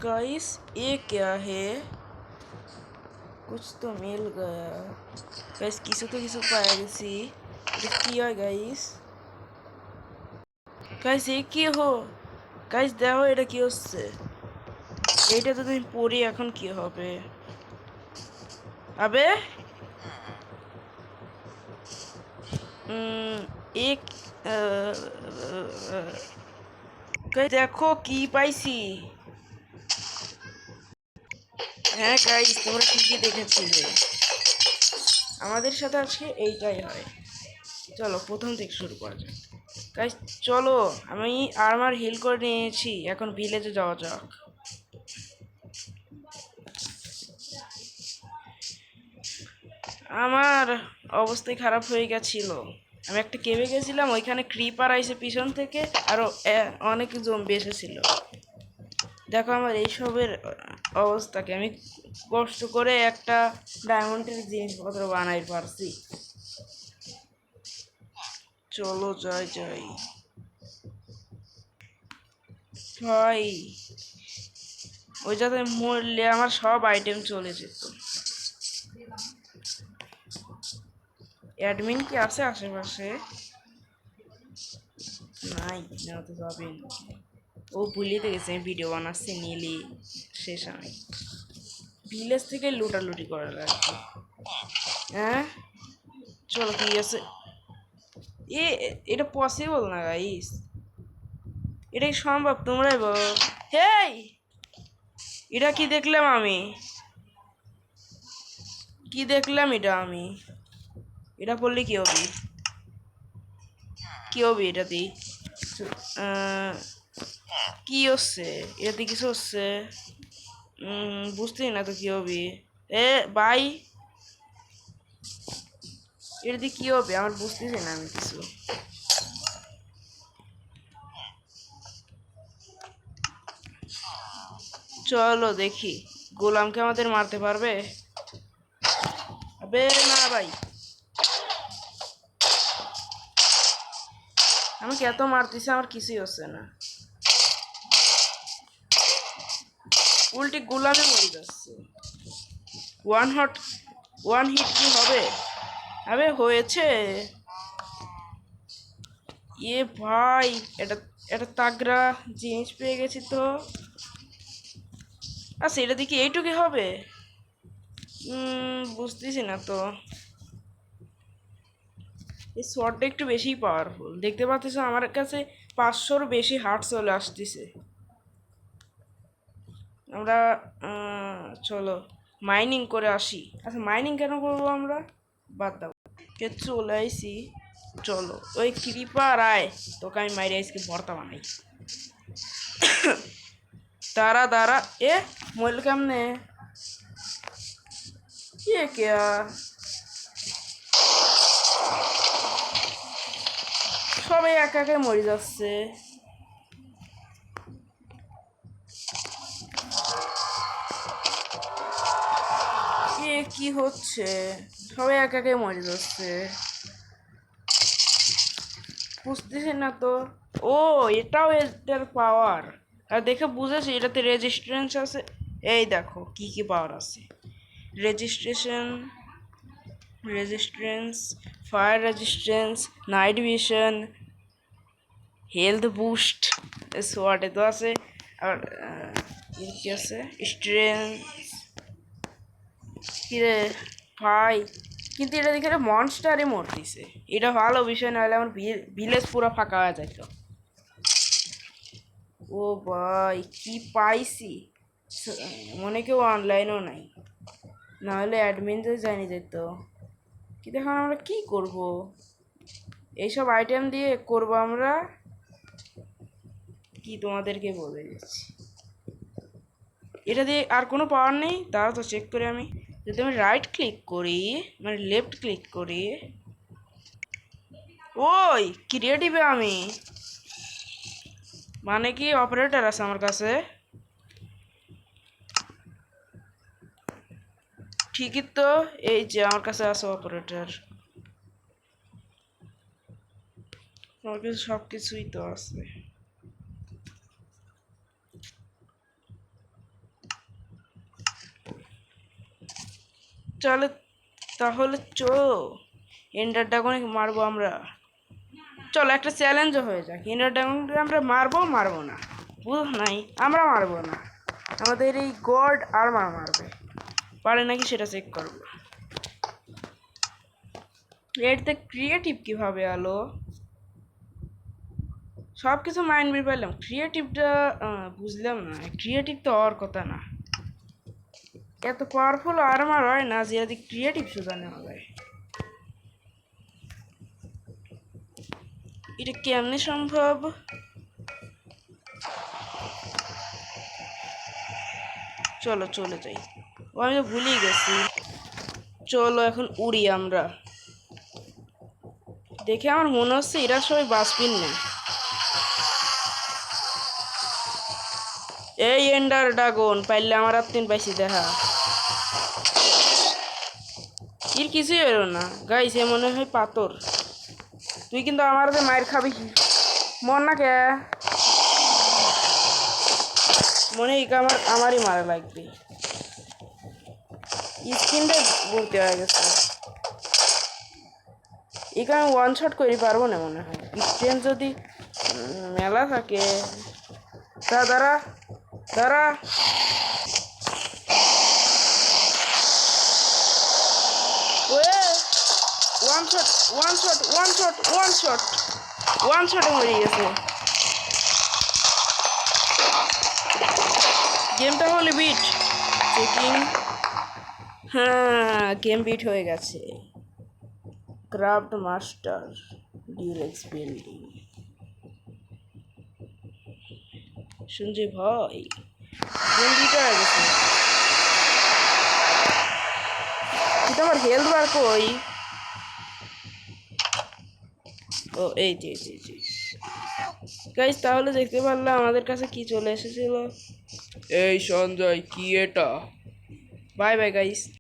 Guys ये क्या है? कुछ तो मिल गया गाइस, কিছু তো কিছু পাওয়া গেছি। এটা কি হয় গাইস? গাইস এই কি হো? গাইস দেখো এটা কি হচ্ছে? এইটা তো তুমি পড়ি এখন কি হবে? আবে এক গাইস দেখো কি পাইছি। হ্যাঁ গাইস তোমরা ঠিকই দেখেছিলে, আমাদের সাথে আজকে এইটাই হয়। চলো প্রথম থেকে শুরু করা যাক গাইস। চলো আমি আর্মার হিল করে নিয়েছি, এখন ভিলেজে যাওয়া যাক। আমার অবস্থাই খারাপ হয়ে গেছিল, আমি একটা কেভে গেছিলাম, ওইখানে ক্রিপার আইসে পিছন থেকে আরো অনেক জম্বি এসেছিল। দেখো আমার এইসবের অবস্থাকে, আমি কষ্ট করে একটা ডায়মন্ডের জিনিসপত্র বানাই পারছি। চলো যাই যাই ভাই, ওই যাতে মরলে আমার সব আইটেম চলে যেত। অ্যাডমিন কি আছে আশেপাশে? নাই, না তো যাবেন। ও ভুলিতে গেছে আমি ভিডিও বানাচ্ছি, নিলি শেষ। আমি ভিলেজ থেকে লুটালুটি করা লাগবে। হ্যাঁ চলো কি আছে। এটা পসিবল না গাইস, এটাই সম্ভব? তোমরাই বল। হেই এটা কি দেখলাম আমি? কি দেখলাম এটা আমি? এটা পড়লে কি হবে? কি হবে এটাতে? কি হচ্ছে এটাতে? কিছু হচ্ছে বুঝতেই না তো কি হবে। এ ভাই এটাতে কি হবে আমার বুঝতেছি না আমি কিছু। চলো দেখি গোলামকে আমাদের মারতে পারবে। আবে না ভাই, আমাকে এত মারতেছে আমার কিছুই হচ্ছে না, উল্টি গোলামে মরে যাচ্ছে। ওয়ান হিট কি হবে? আবে হয়েছে। এ ভাই এটা এটা তাগড়া জিনিস পেয়ে গেছি তো। আচ্ছা এটা দেখি এইটুকু হবে? বুঝতেছি না তো। এই শটটা একটু বেশিই পাওয়ারফুল, দেখতে পাচ্ছ আমার কাছে 500-র বেশি হার্ট চলে আসতেছে। আমরা চলো মাইনিং করে আসি। আচ্ছা মাইনিং কেন করবো আমরা, বাদ দাও। কে চলে আইসি, চলো ওই ক্রিপার আয়, তোকে আমি মাইরে আইসকে ভর্তা বানাই। দাঁড়া দাঁড়া, এ মইল কেমনে? এ কেয়া সবাই একা একা মরে যাচ্ছে। এ কি হচ্ছে? সবাই একা একা মরে যাচ্ছে, বুঝতেছি না তো। ও এটাও এটার পাওয়ার, আর দেখে বুঝেছি এটাতে রেজিস্ট্যান্স আছে। এই দেখো কি কি পাওয়ার আছে। Resistance, fire resistance, night vision, health boost, সোয়ার্ডে তো আছে। আর কি আছে, স্ট্রেংথ। কিরে ভাই, কিন্তু এটা দেখে মনস্টারে মরতেছে, এটা ভালো বিষয়, না হলে আমার ভিলেজ পুরো ফাঁকা হয়ে যেত। ও ভাই কি পাইছি, মনে কেউ অনলাইনও নাই, না হলে অ্যাডমিন তো জানি যেত। কিন্তু এখন আমরা কি করব? এইসব আইটেম দিয়ে করব আমরা কি, তোমাদেরকে বলে দিচ্ছি। এটা দিয়ে আর কোনো পাওয়ার নেই, তাও তো চেক করে আমি, যদি আমি রাইট ক্লিক করি মানে লেফট ক্লিক করি, ওই ক্রিয়েটিভে আমি মানে কি অপারেটর আছে আমার কাছে, ঠিকই তো। এই যে আমার কাছে আছে অপারেটর, আমার কাছে সব কিছুই তো আছে। চলে তাহলে এন্ডার ড্রাগনকে মারবো আমরা। চলো একটা চ্যালেঞ্জও হয়ে যাক, এন্ডার ড্রাগনকে আমরা মারবো না, বুঝ নাই, আমরা মারবো না, আমাদের এই গড আর্মার মারবে, পারে নাকি সেটা চেক করবো। এতে ক্রিয়েটিভ কিভাবে আলো, সব কিছু মাইন্ড বি পাইলাম, ক্রিয়েটিভটা বুঝলাম না। ক্রিয়েটিভ তো হওয়ার কথা না, এত পাওয়ারফুল আর্মার হয় না যে এত ক্রিয়েটিভ সুদা নেওয়া যায়। এটা কেমনে সম্ভব? চলো চলে যাই, ও আমি তো ভুলেই গেছি। চলো এখন উড়ি আমরা। দেখে আমার মনে হচ্ছে এরা সবাই বাসপিন না। এই এন্ডার ড্রাগন পাইলে আমার আত্মীয় পাইছি দেখা, এর কিছুই হলো না গাইস, এ মনে হয় পাথর। তুই কিন্তু আমার যে মায়ের খাবি, মর না কে, মনে হয় আমারই মারা লাগবে। স্কিনটা ভর্তি হয়ে গেছে, এখানে ওয়ান শট করে পারবো না মনে হয়, স্ট্রেন যদি মেলা থাকে। দাঁড়া দাঁড়া, one shot one shot one shot one shot one শটে মরে গেছে। গেমটা হলে বিট চেকিং, হ্যাঁ গেম বিট হয়ে গেছে। ক্রাফট মাস্টার ডিলেক্স বিল্ডিং, শুনছি ভাই গেম বিট হয়ে গেছে। কিন্তু আমার হেলথ বার কই? ও এই যে গাইস, তাহলে দেখতে পারলাম আমাদের কাছে কি চলে এসেছিল। এই সঞ্জয় কি এটা? Bye bye guys.